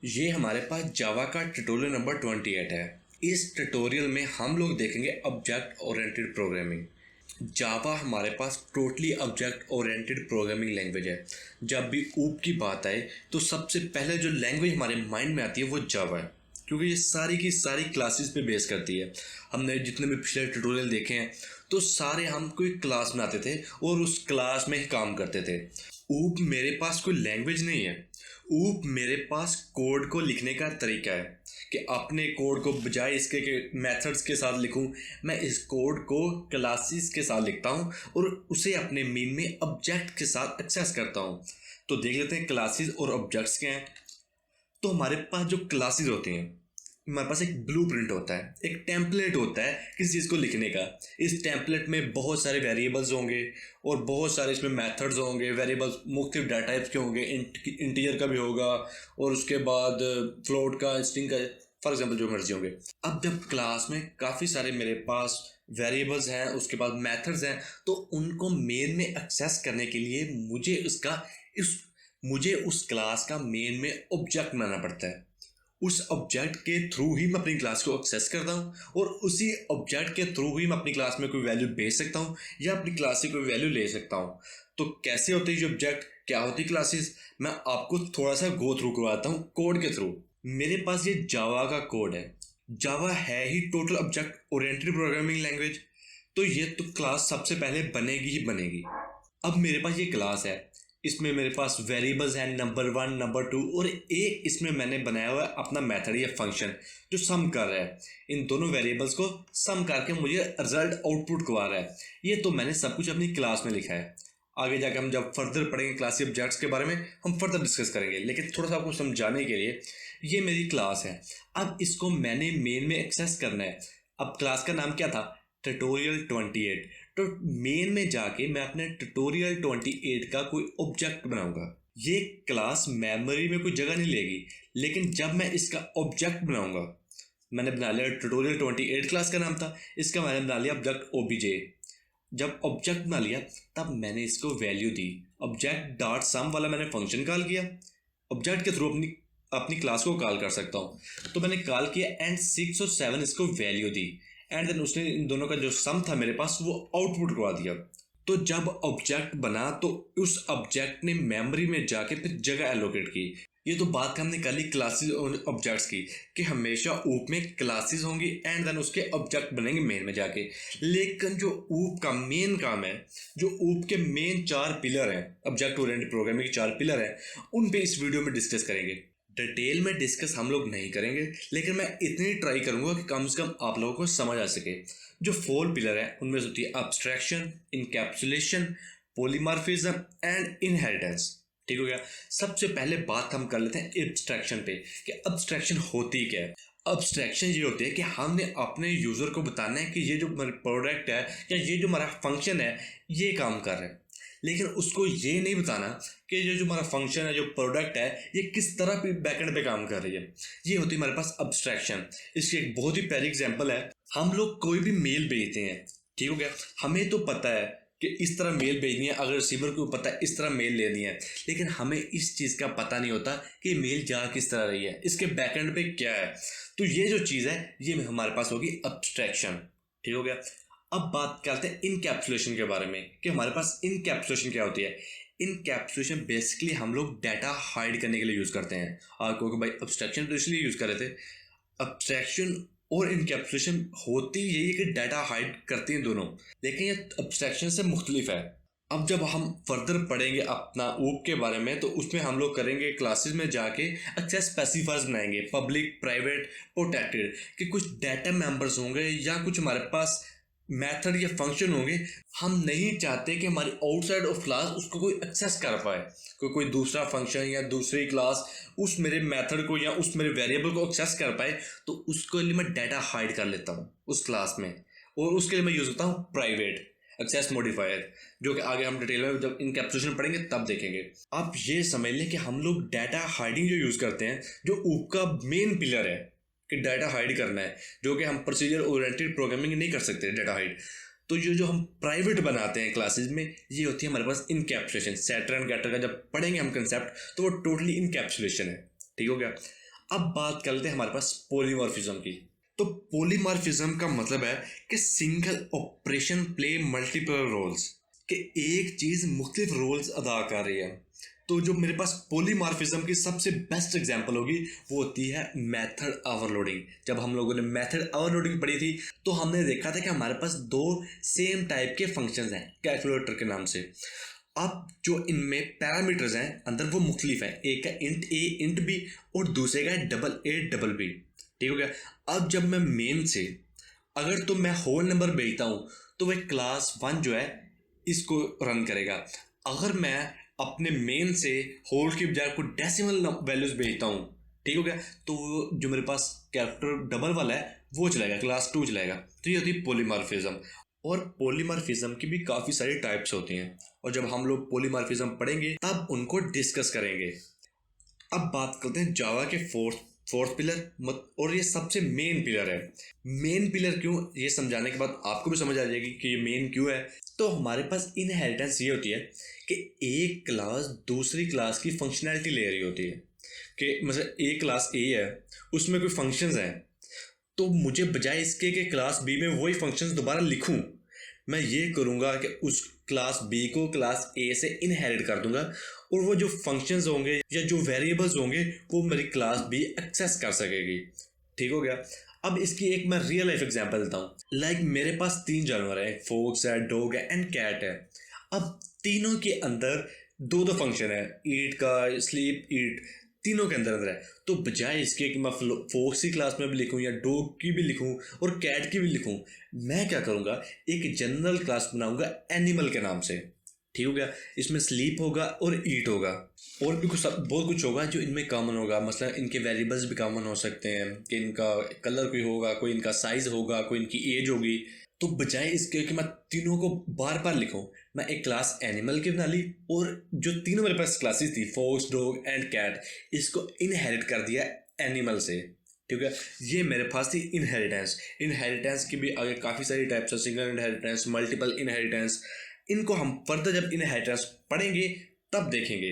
ये हमारे पास जावा का ट्यूटोरियल नंबर 28 है। इस ट्यूटोरियल में हम लोग देखेंगे ऑब्जेक्ट ओरिएंटेड प्रोग्रामिंग। जावा हमारे पास totally object oriented programming language है। जब भी ऊप की बात आए तो सबसे पहले जो लैंग्वेज हमारे माइंड में आती है वो जावा है, क्योंकि ये सारी की सारी क्लासेस पे बेस करती है। हमने जितने भी पिछले ट्यूटोरियल देखे हैं तो सारे हम कोई क्लास बनाते थे और उस क्लास में ही काम करते थे। ऊप मेरे पास कोई लैंग्वेज नहीं है। ऊप मेरे पास कोड को लिखने का तरीका है कि अपने कोड को बजाय इसके मेथड्स के साथ लिखूं, मैं इस कोड को क्लासेस के साथ लिखता हूं और उसे अपने मेन में ऑब्जेक्ट के साथ एक्सेस करता हूं। तो देख लेते हैं क्लासेस और ऑब्जेक्ट्स क्या हैं। तो हमारे पास जो क्लासेस होती हैं, हमारे पास एक ब्लूप्रिंट होता है, एक टेम्पलेट होता है किसी चीज़ को लिखने का। इस टेम्पलेट में बहुत सारे वेरिएबल्स होंगे और बहुत सारे इसमें मेथड्स होंगे। वेरिएबल्स मुख्तलिफ डाटा टाइप्स के होंगे, इंटीजर का भी होगा और उसके बाद फ्लोट का, स्ट्रिंग का, फॉर एग्जांपल जो मर्जी होंगे। अब जब क्लास में काफ़ी सारे मेरे पास वेरिएबल्स हैं, उसके बाद मेथड्स हैं, तो उनको मेन में एक्सेस करने के लिए मुझे उस क्लास का मेन में ऑब्जेक्ट बनाना पड़ता है। उस ऑब्जेक्ट के थ्रू ही मैं अपनी क्लास को एक्सेस करता हूँ और उसी ऑब्जेक्ट के थ्रू ही मैं अपनी क्लास में कोई वैल्यू भेज सकता हूँ या अपनी क्लास से कोई वैल्यू ले सकता हूँ। तो कैसे होते हैं जो ऑब्जेक्ट, क्या होती क्लासेस, मैं आपको थोड़ा सा गो थ्रू करवाता हूँ कोड के थ्रू। मेरे पास ये जावा का कोड है। जावा है ही total object oriented programming language, तो ये तो क्लास सबसे पहले बनेगी ही बनेगी। अब मेरे पास ये क्लास है, इसमें मेरे पास वेरिएबल्स हैं नंबर 1, नंबर 2 और एक इसमें मैंने बनाया हुआ है अपना मेथड या फंक्शन जो सम कर रहा है। इन दोनों वेरिएबल्स को सम करके मुझे रिजल्ट आउटपुट करवा रहा है। ये तो मैंने सब कुछ अपनी क्लास में लिखा है। आगे जाकर हम जब फर्दर पढ़ेंगे क्लास ऑब्जेक्ट्स के बारे में हम फर्दर डिस्कस करेंगे, लेकिन थोड़ा सा आपको समझाने के लिए ये मेरी क्लास है। अब इसको मैंने मेन में एक्सेस करना है। अब क्लास का नाम क्या था? ट्यूटोरियल 28। तो मेन में जाके मैं अपने ट्यूटोरियल 28 का कोई ऑब्जेक्ट बनाऊंगा। ये क्लास मेमोरी में कोई जगह नहीं लेगी, लेकिन जब मैं इसका ऑब्जेक्ट बनाऊंगा, मैंने बना लिया ट्यूटोरियल 28 क्लास का नाम था, इसका मैंने बना लिया ऑब्जेक्ट ओबीजे। जब ऑब्जेक्ट बना लिया तब मैंने इसको वैल्यू दी। ऑब्जेक्ट डॉट सम वाला मैंने फंक्शन कॉल किया। ऑब्जेक्ट के थ्रू अपनी अपनी क्लास को कॉल कर सकता हूँ, तो मैंने कॉल किया एंड 6 और 7 इसको वैल्यू दी एंड देन उसने इन दोनों का जो सम था मेरे पास वो आउटपुट करवा दिया। तो जब ऑब्जेक्ट बना तो उस ऑब्जेक्ट ने मेमोरी में जाके फिर जगह एलोकेट की। ये तो बात हमने कर ली क्लासेस और ऑब्जेक्ट्स की कि हमेशा ऊप में क्लासेस होंगी एंड देन उसके ऑब्जेक्ट बनेंगे मेन में जाके। लेकिन जो ऊप का मेन काम है, जो ऊप के मेन 4 पिलर हैं, ऑब्जेक्ट ओरिएंटेड प्रोग्रामिंग के 4 पिलर हैं, उन पे इस वीडियो में डिस्कस करेंगे। डिटेल में डिस्कस हम लोग नहीं करेंगे, लेकिन मैं इतनी ट्राई करूंगा कि कम से कम आप लोगों को समझ आ सके। जो 4 पिलर है उनमें होती है abstraction, encapsulation, polymorphism and inheritance. ठीक हो गया। सबसे पहले बात हम कर लेते हैं एब्स्ट्रैक्शन पे कि एब्स्ट्रैक्शन होती क्या है। एब्स्ट्रैक्शन ये होती है कि हमने अपने यूजर को बताना है कि ये जो हमारा प्रोडक्ट है या ये जो हमारा फंक्शन है ये काम कर रहा है, लेकिन उसको ये नहीं बताना कि ये जो हमारा फंक्शन है, जो प्रोडक्ट है, ये किस तरह बैकएंड पे काम कर रही है। ये होती है हमारे पास एब्स्ट्रैक्शन। इसकी एक बहुत ही प्यारी एग्जांपल है। हम लोग कोई भी मेल भेजते हैं, ठीक हो गया, हमें तो पता है कि इस तरह मेल भेजनी है, अगर रिसीवर को पता है इस तरह मेल लेनी है, लेकिन हमें इस चीज़ का पता नहीं होता कि मेल जा किस तरह रही है, इसके बैकएंड पे क्या है। तो ये जो चीज़ है ये हमारे पास होगी एब्स्ट्रैक्शन। ठीक हो गया। अब बात करते हैं इनकैप्सुलेशन के बारे में कि हमारे पास इनकैप्सुलेशन क्या होती है। इनकैप्सुलेशन बेसिकली हम लोग डाटा हाइड करने के लिए यूज़ करते हैं। क्योंकि भाई एब्स्ट्रैक्शन तो इसलिए यूज़ कर रहे थे। एब्स्ट्रैक्शन और इनकैप्सुलेशन होती यही है कि डाटा हाइड करती हैं दोनों, लेकिन ये एब्स्ट्रैक्शन से मुख्तलिफ है। अब जब हम फर्दर पढ़ेंगे अपना ऊप के बारे में तो उसमें हम लोग करेंगे क्लासेस में जाके एक्सेस स्पेसिफायर्स बनाएंगे, पब्लिक, प्राइवेट, प्रोटेक्टेड, कि कुछ डाटा मेंबर्स होंगे या कुछ हमारे पास मेथड या फंक्शन होंगे। हम नहीं चाहते कि हमारी आउटसाइड ऑफ क्लास उसको कोई एक्सेस कर पाए, कोई दूसरा फंक्शन या दूसरी क्लास उस मेरे मेथड को या उस मेरे वेरिएबल को एक्सेस कर पाए। तो उसके लिए मैं डाटा हाइड कर लेता हूँ उस क्लास में, और उसके लिए मैं यूज़ करता हूँ प्राइवेट एक्सेस मॉडिफायर, जो कि आगे हम डिटेल में जब इनकैप्सुलेशन पढ़ेंगे तब देखेंगे। आप ये समझ लें कि हम लोग डाटा हाइडिंग जो यूज़ करते हैं, जो ऊप का मेन पिलर है कि डाटा हाइड करना है, जो कि हम प्रोसीजर ओरिएंटेड प्रोग्रामिंग नहीं कर सकते डाटा हाइड। तो ये जो हम प्राइवेट बनाते हैं क्लासेस में, ये होती है हमारे पास इनकैप्सुलेशन। सेटर एंड गेटर का जब पढ़ेंगे हम कंसेप्ट तो वो टोटली इनकैप्सुलेशन है। ठीक हो गया। अब बात कर लेते हैं हमारे पास पॉलीमॉर्फिज्म की। तो पॉलीमॉर्फिज्म का मतलब है कि single operation play multiple roles, कि एक चीज मुख्तलिफ रोल्स अदा कर रही है। तो जो मेरे पास पॉलीमॉर्फिज्म की सबसे बेस्ट एग्जांपल होगी वो होती है मेथड ओवरलोडिंग। जब हम लोगों ने मेथड ओवरलोडिंग पढ़ी थी तो हमने देखा था कि हमारे पास दो सेम टाइप के फंक्शंस हैं कैलकुलेटर के नाम से। अब जो इनमें पैरामीटर्स हैं अंदर वो मुख्तलिफ हैं, एक है इंट ए इंट बी और दूसरे का है डबल ए डबल बी। ठीक हो गया। अब जब मैं मेन से अगर तो मैं होल नंबर भेजता हूँ तो वह क्लास 1 जो है इसको रन करेगा। अगर मैं अपने मेन से होल की बजाय को डेसिमल वैल्यूज भेजता हूँ, ठीक हो गया, तो वो जो मेरे पास कैरेक्टर डबल वाला है वो चलाएगा, क्लास 2 चलाएगा। तो ये होती है पॉलीमॉर्फिज्म। और पॉलीमॉर्फिज्म की भी काफ़ी सारी टाइप्स होती हैं और जब हम लोग पॉलीमॉर्फिज्म पढ़ेंगे तब उनको डिस्कस करेंगे। अब बात करते हैं जावा के फोर्थ पिलर, और ये सबसे मेन पिलर है। मेन पिलर क्यों, ये समझाने के बाद आपको भी समझ आ जाएगी कि ये मेन क्यों है। तो हमारे पास इनहेरिटेंस ये होती है कि एक क्लास दूसरी क्लास की फंक्शनैलिटी ले रही होती है। कि मतलब एक क्लास ए है, उसमें कोई फंक्शंस हैं, तो मुझे बजाय इसके कि क्लास बी में वही फंक्शंस दोबारा लिखूं, मैं ये करूँगा कि उस क्लास बी को क्लास ए से इनहेरिट कर दूंगा और वो जो फंक्शंस होंगे या जो वेरिएबल्स होंगे वो मेरी क्लास बी एक्सेस कर सकेगी। ठीक हो गया। अब इसकी एक मैं रियल लाइफ एग्जांपल देता हूँ। लाइक मेरे पास 3 जानवर हैं, फॉक्स है, डॉग है एंड कैट है। अब तीनों के अंदर दो दो फंक्शन है, ईट का, स्लीप, ईट, तीनों के अंदर अंदर है। तो बजाय इसके कि मैं फोक्स की क्लास में भी लिखूं या डॉग की भी लिखूं और कैट की भी लिखूं, मैं क्या करूंगा, एक जनरल क्लास बनाऊंगा एनिमल के नाम से। ठीक हो गया। इसमें स्लीप होगा और ईट होगा और भी कुछ बहुत कुछ होगा जो इनमें कॉमन होगा। मतलब इनके वेरिएबल्स भी कॉमन हो सकते हैं कि इनका कलर कोई होगा, कोई इनका साइज होगा, कोई इनकी एज होगी। तो बजाय इसके कि मैं तीनों को बार बार लिखूं, मैं एक क्लास एनिमल की बना ली और जो तीनों मेरे पास क्लासेस थी, फॉक्स, डॉग एंड कैट, इसको इनहेरिट कर दिया एनिमल से। ठीक है। ये मेरे पास थी इनहेरिटेंस। इनहेरिटेंस की भी आगे काफ़ी सारी टाइप्स है, सिंगल इनहेरिटेंस, मल्टीपल इनहेरिटेंस। इनको हम फर्दर जब इनहेरिटेंस पढ़ेंगे तब देखेंगे।